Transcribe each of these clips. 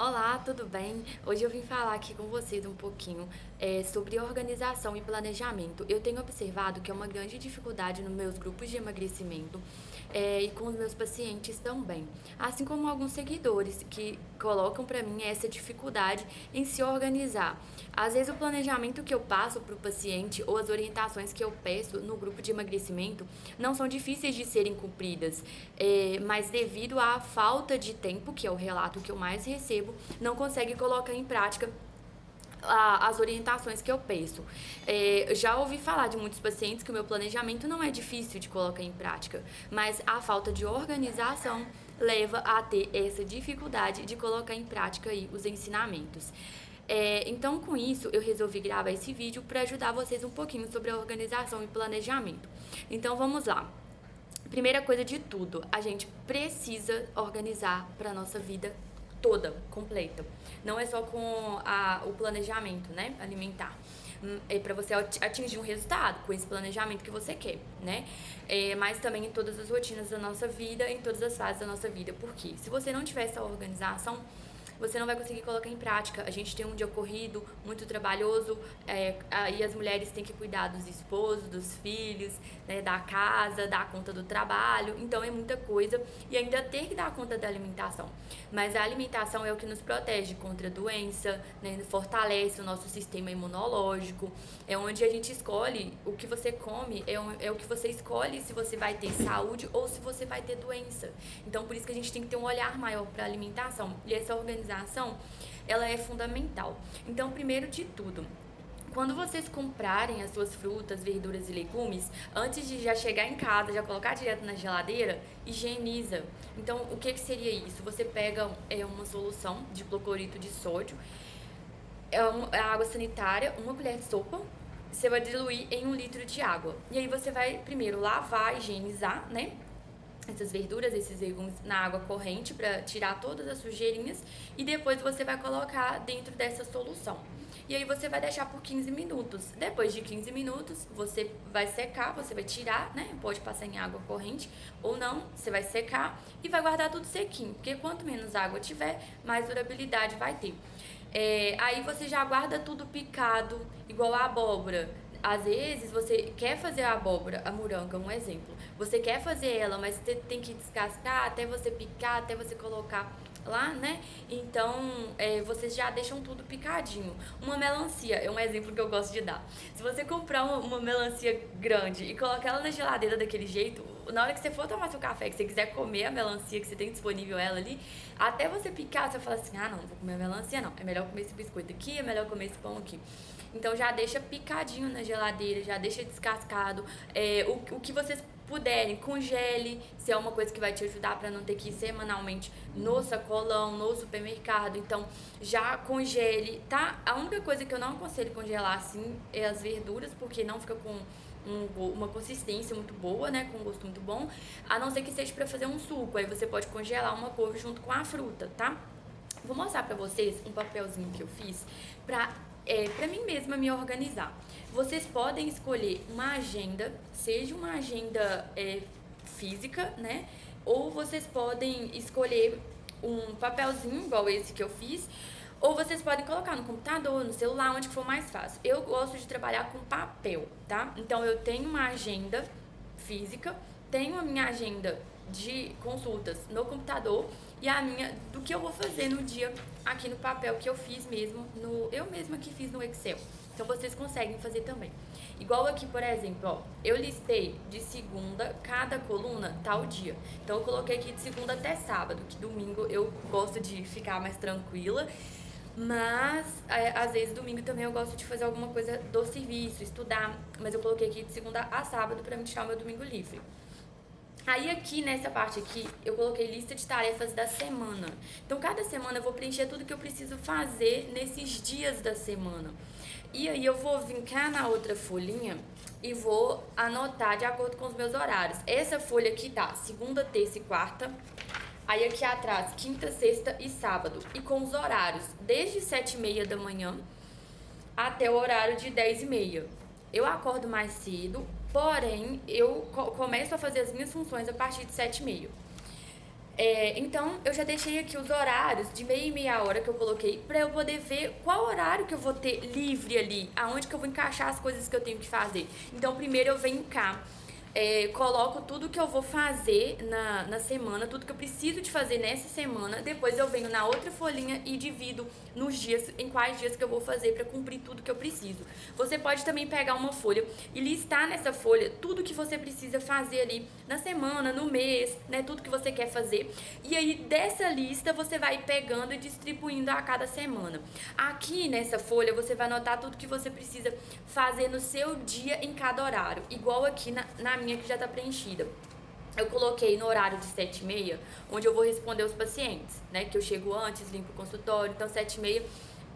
Olá, tudo bem? Hoje eu vim falar aqui com vocês um pouquinho sobre organização e planejamento. Eu tenho observado que é uma grande dificuldade nos meus grupos de emagrecimento e com os meus pacientes também. Assim como alguns seguidores que colocam para mim essa dificuldade em se organizar. Às vezes o planejamento que eu passo para o paciente ou as orientações que eu peço no grupo de emagrecimento não são difíceis de serem cumpridas, mas devido à falta de tempo, que é o relato que eu mais recebo, não consegue colocar em prática as orientações que eu peço. Já ouvi falar de muitos pacientes que o meu planejamento não é difícil de colocar em prática, mas a falta de organização leva a ter essa dificuldade de colocar em prática aí os ensinamentos. Então, com isso, eu resolvi gravar esse vídeo para ajudar vocês um pouquinho sobre a organização e planejamento. Então, vamos lá. Primeira coisa de tudo, a gente precisa organizar para nossa vida toda, completa. Não é só com o planejamento, né, alimentar. É para você atingir um resultado com esse planejamento que você quer, né? Mas também em todas as rotinas da nossa vida, em todas as fases da nossa vida. Porque se você não tiver essa organização, você não vai conseguir colocar em prática. A gente tem um dia corrido, muito trabalhoso, aí as mulheres têm que cuidar dos esposos, dos filhos, né, da casa, dar conta do trabalho, então é muita coisa e ainda ter que dar conta da alimentação. Mas a alimentação é o que nos protege contra a doença, né, fortalece o nosso sistema imunológico, é onde a gente escolhe o que você come, é o que você escolhe se você vai ter saúde ou se você vai ter doença. Então por isso que a gente tem que ter um olhar maior para a alimentação e essa organização ela é fundamental. Então, primeiro de tudo, quando vocês comprarem as suas frutas, verduras e legumes, antes de já chegar em casa, já colocar direto na geladeira, higieniza. Então, o que seria isso? Você pega uma solução de hipoclorito de sódio, a água sanitária, uma colher de sopa, você vai diluir em 1 litro de água. E aí você vai primeiro lavar, higienizar, né? Essas verduras, esses legumes na água corrente para tirar todas as sujeirinhas e depois você vai colocar dentro dessa solução. E aí você vai deixar por 15 minutos. Depois de 15 minutos, você vai secar, você vai tirar, né? Pode passar em água corrente ou não, você vai secar e vai guardar tudo sequinho, porque quanto menos água tiver, mais durabilidade vai ter. Aí você já guarda tudo picado, igual a abóbora. Às vezes você quer fazer a abóbora, a moranga, um exemplo. Você quer fazer ela, mas você tem que descascar até você picar, até você colocar lá, né? Então, vocês já deixam tudo picadinho. Uma melancia é um exemplo que eu gosto de dar. Se você comprar uma melancia grande e colocar ela na geladeira daquele jeito, na hora que você for tomar seu café, que você quiser comer a melancia, que você tem disponível ela ali, até você picar, você fala assim, ah, não vou comer a melancia não, é melhor comer esse biscoito aqui, é melhor comer esse pão aqui. Então já deixa picadinho na geladeira, já deixa descascado, o que vocês puderem, congele, se é uma coisa que vai te ajudar para não ter que ir semanalmente no sacolão, no supermercado, então já congele, tá? A única coisa que eu não aconselho congelar assim é as verduras, porque não fica com uma consistência muito boa, né, com um gosto muito bom, a não ser que seja para fazer um suco, aí você pode congelar uma couve junto com a fruta, tá? Vou mostrar pra vocês um papelzinho que eu fiz pra mim mesma me organizar. Vocês podem escolher uma agenda, seja uma agenda física, né? Ou vocês podem escolher um papelzinho igual esse que eu fiz, ou vocês podem colocar no computador, no celular, onde for mais fácil. Eu gosto de trabalhar com papel, tá? Então eu tenho uma agenda física, tenho a minha agenda de consultas no computador e a minha do que eu vou fazer no dia aqui no papel que eu fiz mesmo, eu mesma que fiz no Excel. Então vocês conseguem fazer também. Igual aqui, por exemplo, ó, eu listei de segunda, cada coluna tal dia. Então eu coloquei aqui de segunda até sábado, que domingo eu gosto de ficar mais tranquila. Mas, às vezes, domingo também eu gosto de fazer alguma coisa do serviço, estudar. Mas eu coloquei aqui de segunda a sábado pra me tirar o meu domingo livre. Aí aqui, nessa parte aqui, eu coloquei lista de tarefas da semana. Então, cada semana eu vou preencher tudo que eu preciso fazer nesses dias da semana. E aí eu vou vir cá na outra folhinha e vou anotar de acordo com os meus horários. Essa folha aqui tá segunda, terça e quarta. Aí aqui atrás, quinta, sexta e sábado. E com os horários, desde 7h30 da manhã até o horário de 10h30. Eu acordo mais cedo, porém, eu começo a fazer as minhas funções a partir de 7h30. Então, eu já deixei aqui os horários de meia e meia hora que eu coloquei pra eu poder ver qual horário que eu vou ter livre ali, aonde que eu vou encaixar as coisas que eu tenho que fazer. Então, primeiro eu venho cá, coloco tudo que eu vou fazer na semana, tudo que eu preciso de fazer nessa semana. Depois eu venho na outra folhinha e divido nos dias, em quais dias que eu vou fazer pra cumprir tudo que eu preciso. Você pode também pegar uma folha e listar nessa folha tudo que você precisa fazer ali na semana, no mês, né? Tudo que você quer fazer. E aí dessa lista você vai pegando e distribuindo a cada semana. Aqui nessa folha você vai anotar tudo que você precisa fazer no seu dia em cada horário. Igual aqui na minha que já tá preenchida. Eu coloquei no horário de 7h30, onde eu vou responder os pacientes, né? Que eu chego antes, limpo o consultório, então 7h30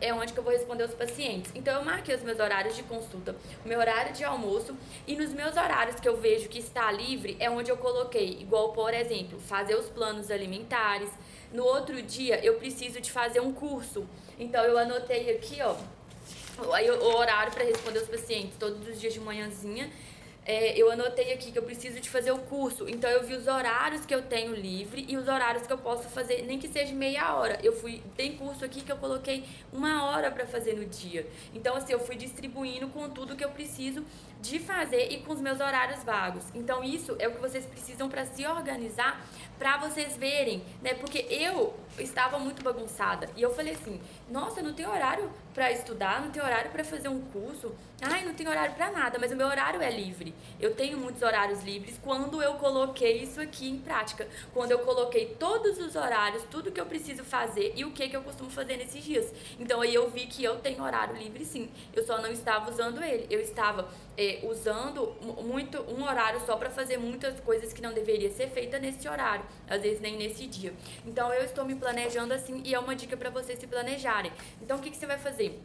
é onde que eu vou responder os pacientes. Então eu marquei os meus horários de consulta, o meu horário de almoço, e nos meus horários que eu vejo que está livre é onde eu coloquei, igual por exemplo, fazer os planos alimentares. No outro dia eu preciso de fazer um curso, então eu anotei aqui, ó, aí o horário para responder os pacientes todos os dias de manhãzinha. Eu anotei aqui que eu preciso de fazer o curso, então eu vi os horários que eu tenho livre e os horários que eu posso fazer, nem que seja meia hora. Tem curso aqui que eu coloquei 1 hora pra fazer no dia. Então assim, eu fui distribuindo com tudo que eu preciso de fazer e com os meus horários vagos. Então isso é o que vocês precisam pra se organizar, pra vocês verem, né? Porque eu estava muito bagunçada e eu falei assim, nossa, não tem horário pra estudar, não tem horário pra fazer um curso, ai, não tem horário pra nada, mas o meu horário é livre. Eu tenho muitos horários livres quando eu coloquei isso aqui em prática, quando eu coloquei todos os horários, tudo que eu preciso fazer e o que eu costumo fazer nesses dias. Então aí eu vi que eu tenho horário livre sim, eu só não estava usando ele, eu estava usando um horário só para fazer muitas coisas que não deveria ser feita nesse horário, às vezes nem nesse dia. Então eu estou me planejando assim e é uma dica para vocês se planejarem. Então o que você vai fazer?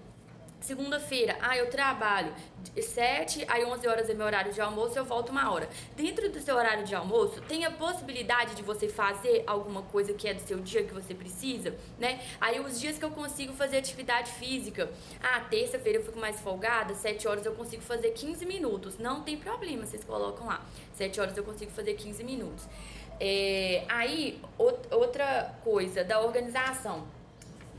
Segunda-feira, eu trabalho de 7 a 11 horas é meu horário de almoço, eu volto 1 hora. Dentro do seu horário de almoço, tem a possibilidade de você fazer alguma coisa que é do seu dia que você precisa, né? Aí os dias que eu consigo fazer atividade física, terça-feira eu fico mais folgada, 7 horas eu consigo fazer 15 minutos. Não tem problema, vocês colocam lá. 7 horas eu consigo fazer 15 minutos. Aí, outra coisa da organização.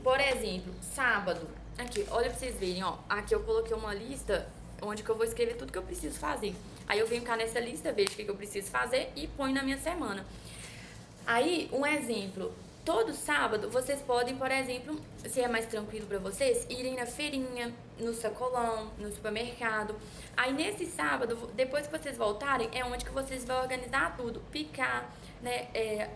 Por exemplo, sábado. Aqui, olha pra vocês verem, ó. Aqui eu coloquei uma lista onde que eu vou escrever tudo que eu preciso fazer. Aí eu venho cá nessa lista, vejo o que eu preciso fazer e ponho na minha semana. Aí, um exemplo. Todo sábado, vocês podem, por exemplo, se é mais tranquilo pra vocês, irem na feirinha, no sacolão, no supermercado. Aí, nesse sábado, depois que vocês voltarem, é onde que vocês vão organizar tudo. Picar, né,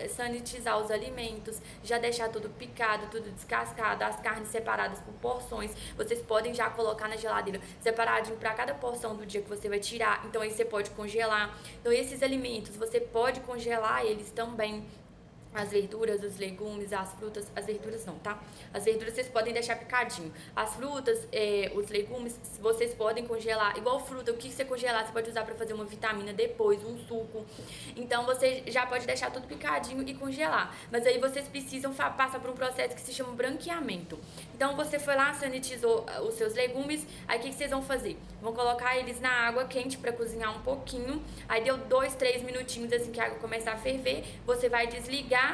sanitizar os alimentos, já deixar tudo picado, tudo descascado, as carnes separadas por porções. Vocês podem já colocar na geladeira separadinho para cada porção do dia que você vai tirar. Então, aí você pode congelar. Então, esses alimentos, você pode congelar eles também. As verduras, os legumes, as frutas, as verduras não, tá? As verduras vocês podem deixar picadinho. As frutas, os legumes, vocês podem congelar. Igual fruta, o que você congelar, você pode usar pra fazer uma vitamina depois, um suco. Então, você já pode deixar tudo picadinho e congelar. Mas aí vocês precisam passar por um processo que se chama branqueamento. Então, você foi lá, sanitizou os seus legumes, aí o que vocês vão fazer? Vão colocar eles na água quente pra cozinhar um pouquinho. Aí deu 2, 3 minutinhos assim que a água começar a ferver, você vai desligar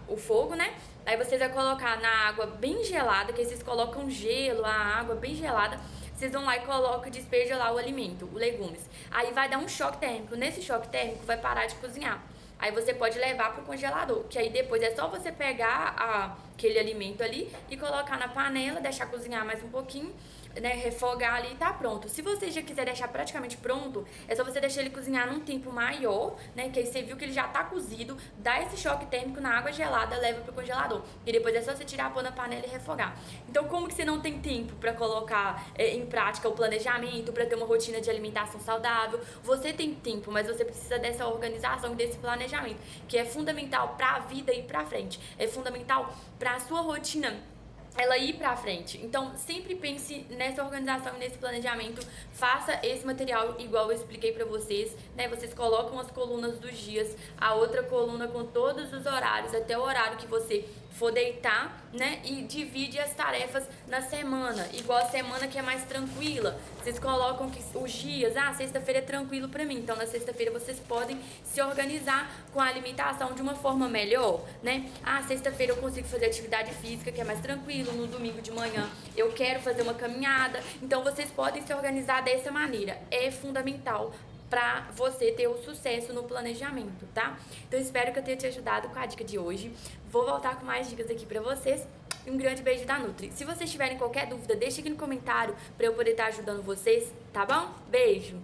o fogo, né? Aí vocês vão colocar na água bem gelada, que aí vocês colocam gelo, a água bem gelada. Vocês vão lá e colocam, despejam lá o alimento, os legumes. Aí vai dar um choque térmico. Nesse choque térmico vai parar de cozinhar. Aí você pode levar pro congelador, que aí depois é só você pegar aquele alimento ali e colocar na panela, deixar cozinhar mais um pouquinho, né, refogar ali e tá pronto. Se você já quiser deixar praticamente pronto, é só você deixar ele cozinhar num tempo maior, né, que aí você viu que ele já tá cozido, dá esse choque térmico na água gelada, leva pro congelador. E depois é só você tirar, pôr na panela e refogar. Então, como que você não tem tempo pra colocar em prática o planejamento, pra ter uma rotina de alimentação saudável? Você tem tempo, mas você precisa dessa organização e desse planejamento, que é fundamental pra vida ir pra frente. É fundamental pra sua rotina ela ir pra frente. Então, sempre pense nessa organização e nesse planejamento. Faça esse material igual eu expliquei pra vocês, né? Vocês colocam as colunas dos dias, a outra coluna com todos os horários, até o horário que você for deitar, né, e divide as tarefas na semana, igual a semana que é mais tranquila, vocês colocam que os dias, sexta-feira é tranquilo pra mim, então na sexta-feira vocês podem se organizar com a alimentação de uma forma melhor, né? Sexta-feira eu consigo fazer atividade física, que é mais tranquilo, no domingo de manhã eu quero fazer uma caminhada, então vocês podem se organizar dessa maneira, é fundamental para você ter o sucesso no planejamento, tá? Então espero que eu tenha te ajudado com a dica de hoje. Vou voltar com mais dicas aqui para vocês. E um grande beijo da Nutri. Se vocês tiverem qualquer dúvida, deixa aqui no comentário para eu poder estar ajudando vocês, tá bom? Beijo!